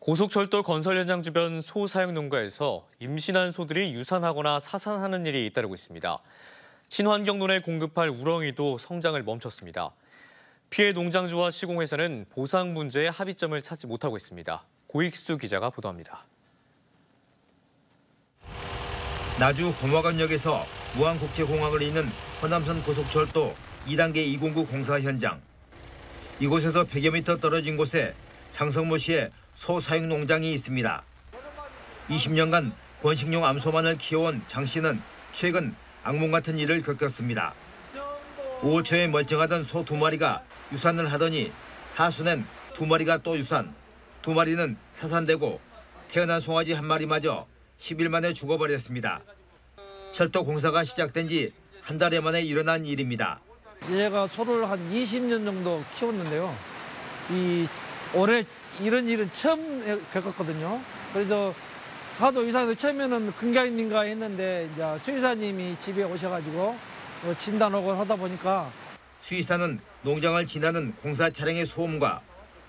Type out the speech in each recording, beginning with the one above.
고속철도 건설 현장 주변 소 사육 농가에서 임신한 소들이 유산하거나 사산하는 일이 잇따르고 있습니다. 신환경론에 공급할 우렁이도 성장을 멈췄습니다. 피해 농장주와 시공회사는 보상 문제에 합의점을 찾지 못하고 있습니다. 고익수 기자가 보도합니다. 나주 범화관역에서 무안국제공항을 잇는 호남선 고속철도 2단계 209 공사 현장. 이곳에서 100여 미터 떨어진 곳에 장성모 씨의 소 사육 농장이 있습니다. 20년간 번식용 암소만을 키워온 장 씨는 최근 악몽 같은 일을 겪었습니다. 5월 초에 멀쩡하던 소 2마리가 유산을 하더니 하순엔 2마리가 또 유산, 2마리는 사산되고 태어난 송아지 1마리마저 10일 만에 죽어버렸습니다. 철도 공사가 시작된 지 3달여 만에 일어난 일입니다. 얘가 소를 한 20년 정도 키웠는데요. 올해 이런 일은 처음 겪었거든요. 그래서 하도 이상해서 처음에는 근가인인가 했는데 이제 수의사님이 집에 오셔가지고 진단하고 하다 보니까 수의사는 농장을 지나는 공사 차량의 소음과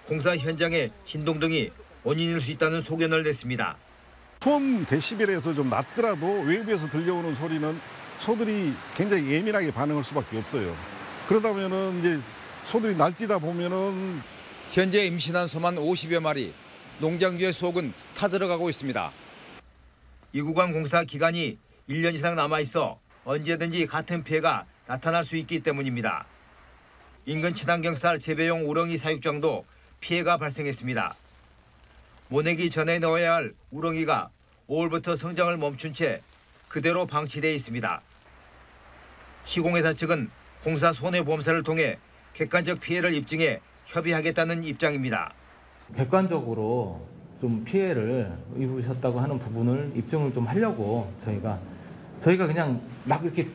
공사 현장의 진동 등이 원인일 수 있다는 소견을 냈습니다. 소음 데시벨에서 좀 낮더라도 외부에서 들려오는 소리는 소들이 굉장히 예민하게 반응할 수밖에 없어요. 그러다 보면은 이제 소들이 날뛰다 보면은 현재 임신한 소만 50여 마리, 농장주의 수억은 타들어가고 있습니다. 이 구간 공사 기간이 1년 이상 남아있어 언제든지 같은 피해가 나타날 수 있기 때문입니다. 인근 친환경쌀 재배용 우렁이 사육장도 피해가 발생했습니다. 모내기 전에 넣어야 할 우렁이가 5월부터 성장을 멈춘 채 그대로 방치돼 있습니다. 시공회사 측은 공사 손해보험사를 통해 객관적 피해를 입증해 협의하겠다는 입장입니다. 객관적으로 좀 피해를 입으셨다고 하는 부분을 입증을 좀 하려고 저희가 그냥 막 이렇게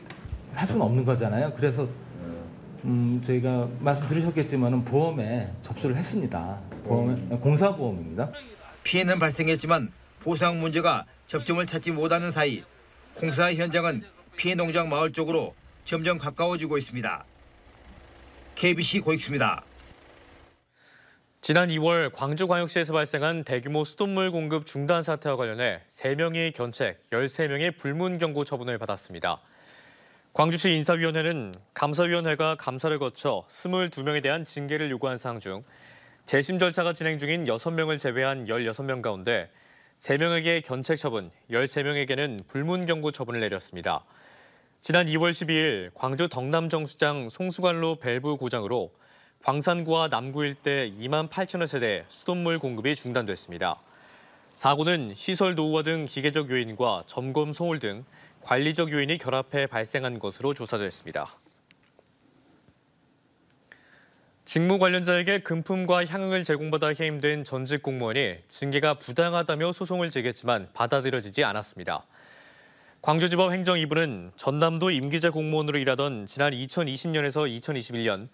할 수는 없는 거잖아요. 그래서 저희가 말씀 들으셨겠지만은 보험에 접수를 했습니다. 공사보험입니다. 피해는 발생했지만 보상 문제가 접점을 찾지 못하는 사이 공사 현장은 피해 농장 마을 쪽으로 점점 가까워지고 있습니다. KBC 고익수입니다. 지난 2월 광주광역시에서 발생한 대규모 수돗물 공급 중단 사태와 관련해 3명이 견책, 13명의 불문 경고 처분을 받았습니다. 광주시 인사위원회는 감사위원회가 감사를 거쳐 22명에 대한 징계를 요구한 사항 중 재심 절차가 진행 중인 6명을 제외한 16명 가운데 3명에게 견책 처분, 13명에게는 불문 경고 처분을 내렸습니다. 지난 2월 12일 광주 덕남정수장 송수관로 밸브 고장으로 광산구와 남구 일대 2만 8천여 세대 수돗물 공급이 중단됐습니다. 사고는 시설 노후화 등 기계적 요인과 점검 소홀 등 관리적 요인이 결합해 발생한 것으로 조사됐습니다. 직무 관련자에게 금품과 향응을 제공받아 해임된 전직 공무원이 징계가 부당하다며 소송을 제기했지만 받아들여지지 않았습니다. 광주지법 행정 2부는 전남도 임기제 공무원으로 일하던 지난 2020년에서 2021년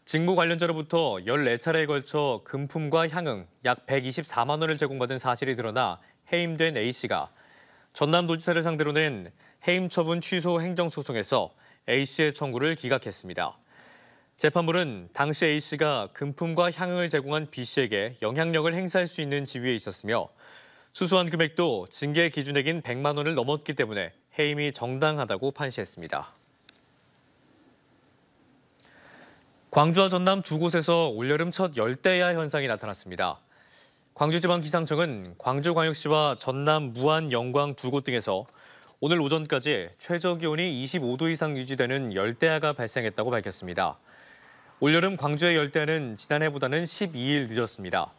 직무 관련자로부터 14차례에 걸쳐 금품과 향응 약 124만 원을 제공받은 사실이 드러나 해임된 A씨가 전남도지사를 상대로 낸 해임 처분 취소 행정소송에서 A씨의 청구를 기각했습니다. 재판부는 당시 A씨가 금품과 향응을 제공한 B씨에게 영향력을 행사할 수 있는 지위에 있었으며 수수한 금액도 징계 기준액인 100만 원을 넘었기 때문에 해임이 정당하다고 판시했습니다. 광주와 전남 두 곳에서 올여름 첫 열대야 현상이 나타났습니다. 광주지방기상청은 광주광역시와 전남, 무안, 영광 두 곳 등에서 오늘 오전까지 최저기온이 25도 이상 유지되는 열대야가 발생했다고 밝혔습니다. 올여름 광주의 열대야는 지난해보다는 12일 늦었습니다.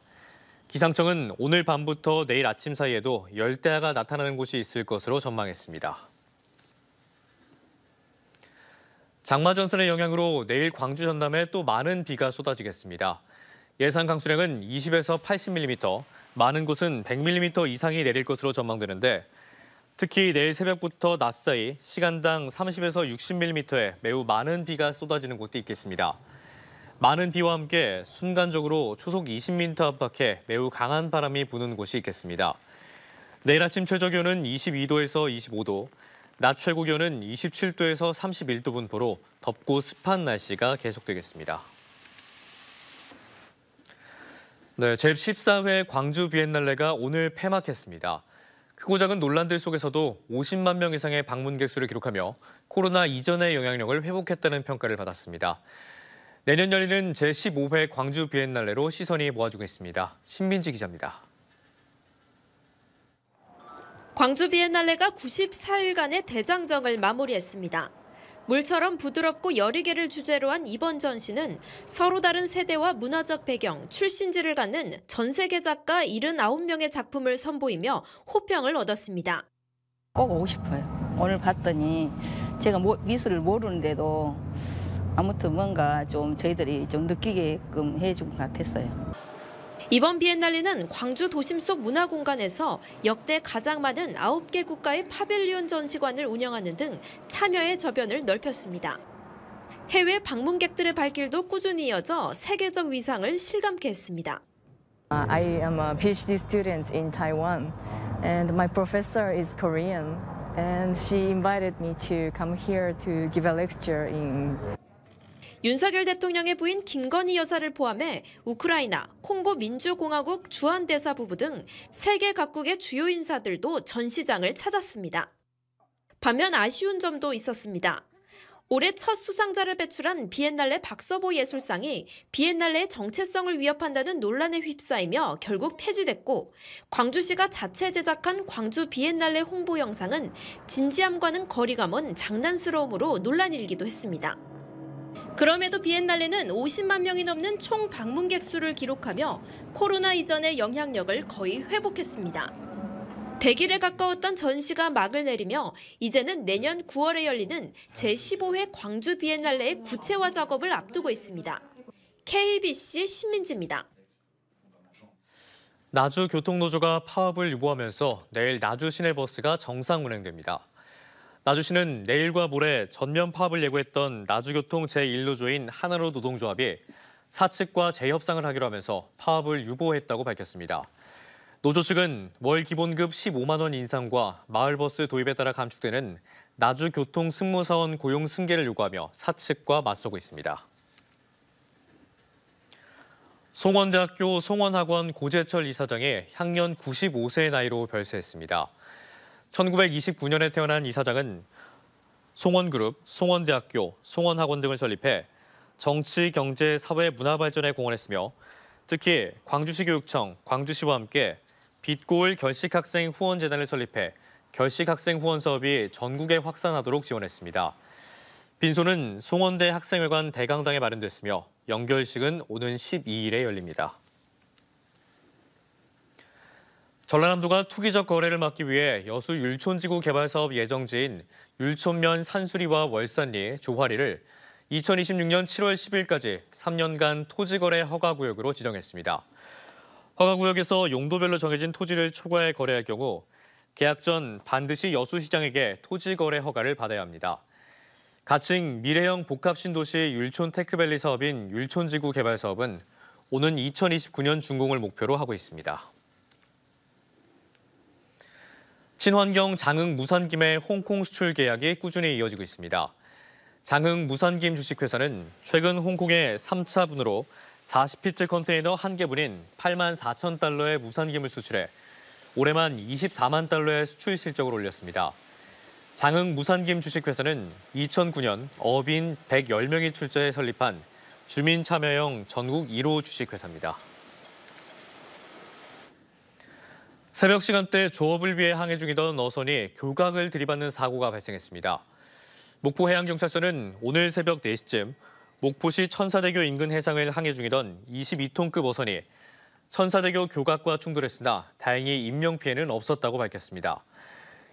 기상청은 오늘 밤부터 내일 아침 사이에도 열대야가 나타나는 곳이 있을 것으로 전망했습니다. 장마전선의 영향으로 내일 광주 전남에 또 많은 비가 쏟아지겠습니다. 예상 강수량은 20에서 80mm, 많은 곳은 100mm 이상이 내릴 것으로 전망되는데 특히 내일 새벽부터 낮 사이 시간당 30에서 60mm의 매우 많은 비가 쏟아지는 곳도 있겠습니다. 많은 비와 함께 순간적으로 초속 20m 안팎의 매우 강한 바람이 부는 곳이 있겠습니다. 내일 아침 최저기온은 22도에서 25도, 낮 최고기온은 27도에서 31도 분포로 덥고 습한 날씨가 계속되겠습니다. 네, 제14회 광주 비엔날레가 오늘 폐막했습니다. 크고 작은 논란들 속에서도 50만 명 이상의 방문객 수를 기록하며 코로나 이전의 영향력을 회복했다는 평가를 받았습니다. 내년 열리는 제15회 광주 비엔날레로 시선이 모아지고 있습니다. 신민지 기자입니다. 광주 비엔날레가 94일간의 대장정을 마무리했습니다. 물처럼 부드럽고 여리개를 주제로 한 이번 전시는 서로 다른 세대와 문화적 배경, 출신지를 갖는 전 세계 작가 79명의 작품을 선보이며 호평을 얻었습니다. 꼭 오고 싶어요. 오늘 봤더니 제가 미술을 모르는데도 아무튼 뭔가 좀 저희들이 좀 느끼게끔 해준 것 같았어요. 이번 비엔날레는 광주 도심 속 문화공간에서 역대 가장 많은 9개 국가의 파빌리온 전시관을 운영하는 등 참여의 저변을 넓혔습니다. 해외 방문객들의 발길도 꾸준히 이어져 세계적 위상을 실감케 했습니다. I am a PhD student in Taiwan and my professor is Korean and she invited me to come here to give a lecture in 윤석열 대통령의 부인 김건희 여사를 포함해 우크라이나, 콩고 민주공화국 주한 대사 부부 등 세계 각국의 주요 인사들도 전시장을 찾았습니다. 반면 아쉬운 점도 있었습니다. 올해 첫 수상자를 배출한 비엔날레 박서보 예술상이 비엔날레의 정체성을 위협한다는 논란에 휩싸이며 결국 폐지됐고, 광주시가 자체 제작한 광주 비엔날레 홍보 영상은 진지함과는 거리가 먼 장난스러움으로 논란이 일기도 했습니다. 그럼에도 비엔날레는 50만 명이 넘는 총 방문객 수를 기록하며 코로나 이전의 영향력을 거의 회복했습니다. 100일에 가까웠던 전시가 막을 내리며 이제는 내년 9월에 열리는 제15회 광주 비엔날레의 구체화 작업을 앞두고 있습니다. KBC 신민지입니다. 나주교통노조가 파업을 유보하면서 내일 나주 시내버스가 정상 운행됩니다. 나주시는 내일과 모레 전면 파업을 예고했던 나주교통 제1노조인 하나로 노동조합이 사측과 재협상을 하기로 하면서 파업을 유보했다고 밝혔습니다. 노조 측은 월 기본급 15만 원 인상과 마을버스 도입에 따라 감축되는 나주교통 승무사원 고용 승계를 요구하며 사측과 맞서고 있습니다. 송원대학교 송원학원 고재철 이사장이 향년 95세의 나이로 별세했습니다. 1929년에 태어난 이사장은 송원그룹, 송원대학교, 송원학원 등을 설립해 정치, 경제, 사회, 문화 발전에 공헌했으며 특히 광주시 교육청, 광주시와 함께 빛고을 결식학생 후원재단을 설립해 결식학생 후원 사업이 전국에 확산하도록 지원했습니다. 빈소는 송원대 학생회관 대강당에 마련됐으며 연결식은 오는 12일에 열립니다. 전라남도가 투기적 거래를 막기 위해 여수 율촌지구 개발 사업 예정지인 율촌면 산수리와 월산리, 조화리를 2026년 7월 10일까지 3년간 토지거래 허가구역으로 지정했습니다. 허가구역에서 용도별로 정해진 토지를 초과해 거래할 경우 계약 전 반드시 여수시장에게 토지거래 허가를 받아야 합니다. 가칭 미래형 복합신도시 율촌 테크밸리 사업인 율촌지구 개발 사업은 오는 2029년 준공을 목표로 하고 있습니다. 친환경 장흥 무산김의 홍콩 수출 계약이 꾸준히 이어지고 있습니다. 장흥 무산김 주식회사는 최근 홍콩에 3차 분으로 40피트 컨테이너 1개분인 8만 4천 달러의 무산김을 수출해 올해만 24만 달러의 수출 실적을 올렸습니다. 장흥 무산김 주식회사는 2009년 어업인 110명이 출자해 설립한 주민 참여형 전국 1호 주식회사입니다. 새벽 시간대 조업을 위해 항해 중이던 어선이 교각을 들이받는 사고가 발생했습니다. 목포해양경찰서는 오늘 새벽 4시쯤 목포시 천사대교 인근 해상을 항해 중이던 22톤급 어선이 천사대교 교각과 충돌했으나 다행히 인명피해는 없었다고 밝혔습니다.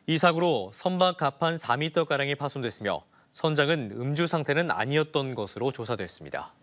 이 사고로 선박 갑판 4m가량이 파손됐으며 선장은 음주 상태는 아니었던 것으로 조사됐습니다.